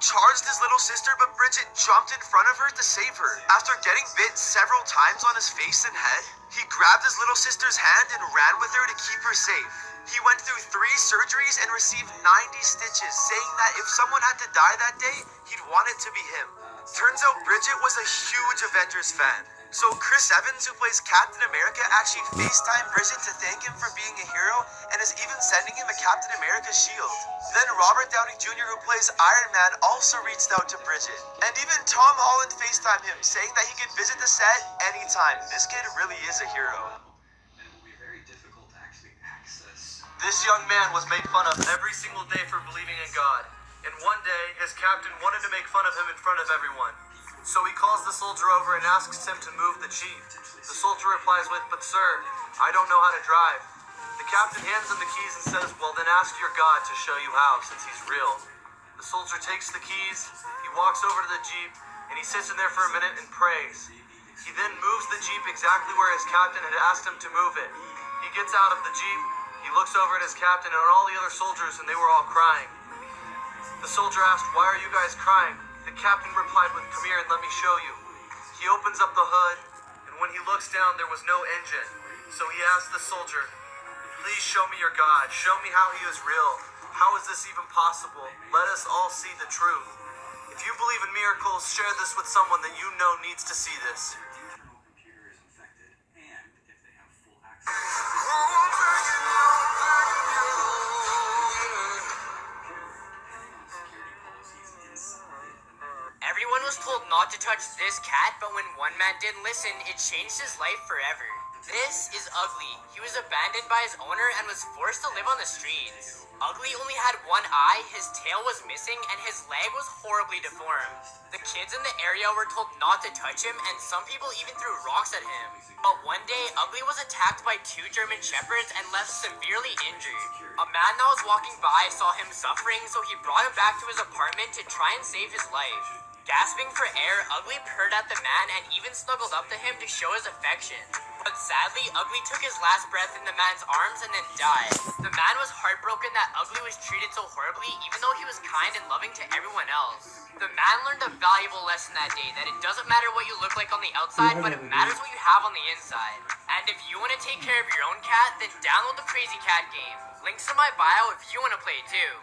Charged his little sister, but Bridget jumped in front of her to save her. After getting bit several times on his face and head, he grabbed his little sister's hand and ran with her to keep her safe. He went through 3 surgeries and received 90 stitches, saying that if someone had to die that day, he'd want it to be him. Turns out Bridget was a huge Avengers fan. So Chris Evans, who plays Captain America, actually FaceTimed Bridget to thank him for being a hero and is even sending him a Captain America shield. Then Robert Downey Jr., who plays Iron Man, also reached out to Bridget. And even Tom Holland FaceTimed him, saying that he could visit the set anytime. This kid really is a hero. This young man was made fun of every single day for believing in God. And one day, his captain wanted to make fun of him in front of everyone. So he calls the soldier over and asks him to move the jeep. The soldier replies with, "But sir, I don't know how to drive." The captain hands him the keys and says, "Well then ask your God to show you how, since he's real." The soldier takes the keys, he walks over to the jeep, and he sits in there for a minute and prays. He then moves the jeep exactly where his captain had asked him to move it. He gets out of the jeep, he looks over at his captain and all the other soldiers, and they were all crying. The soldier asked, "Why are you guys crying?" The captain replied with, "Come here and let me show you." He opens up the hood, and when he looks down, there was no engine. So he asked the soldier, "Please show me your God. Show me how he is real. How is this even possible? Let us all see the truth. If you believe in miracles, share this with someone that you know needs to see this." Everyone was told not to touch this cat, but when one man did listen, it changed his life forever. This is Ugly. He was abandoned by his owner and was forced to live on the streets. Ugly only had one eye, his tail was missing, and his leg was horribly deformed. The kids in the area were told not to touch him, and some people even threw rocks at him. But one day, Ugly was attacked by 2 German Shepherds and left severely injured. A man that was walking by saw him suffering, so he brought him back to his apartment to try and save his life. Gasping for air, Ugly purred at the man and even snuggled up to him to show his affection. But sadly, Ugly took his last breath in the man's arms and then died. The man was heartbroken that Ugly was treated so horribly, even though he was kind and loving to everyone else. The man learned a valuable lesson that day, that it doesn't matter what you look like on the outside, but it matters what you have on the inside. And if you want to take care of your own cat, then download the Crazy Cat game. Links in my bio if you want to play too.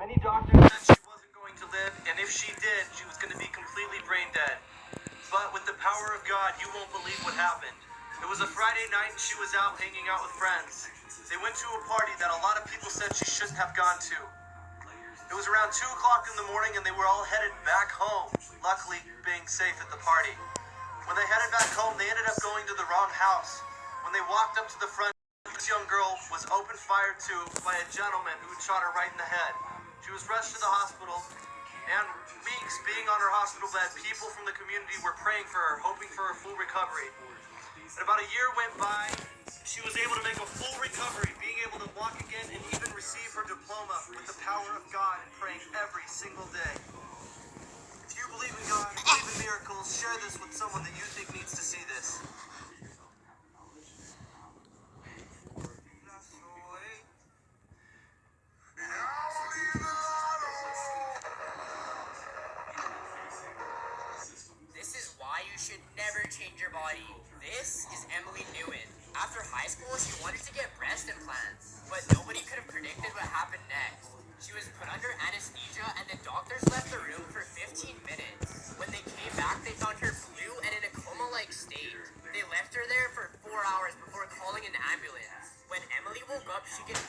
Many doctors said she wasn't going to live, and if she did, she was going to be completely brain dead. But with the power of God, you won't believe what happened. It was a Friday night and she was out hanging out with friends. They went to a party that a lot of people said she shouldn't have gone to. It was around 2 o'clock in the morning and they were all headed back home, luckily being safe at the party. When they headed back home, they ended up going to the wrong house. When they walked up to the front, this young girl was opened fire to by a gentleman who had shot her right in the head. She was rushed to the hospital, and weeks being on her hospital bed, people from the community were praying for her, hoping for her full recovery. And about a year went by, she was able to make a full recovery, being able to walk again and even receive her diploma with the power of God and praying every single day. If you believe in God, believe in miracles, share this with someone that you think needs to see this. everybody, this is Emily Newen. After high school, she wanted to get breast implants, but nobody could have predicted what happened next. She was put under anesthesia and the doctors left the room for 15 minutes. When they came back, they found her blue and in a coma-like state. They left her there for 4 hours before calling an ambulance. When Emily woke up, she could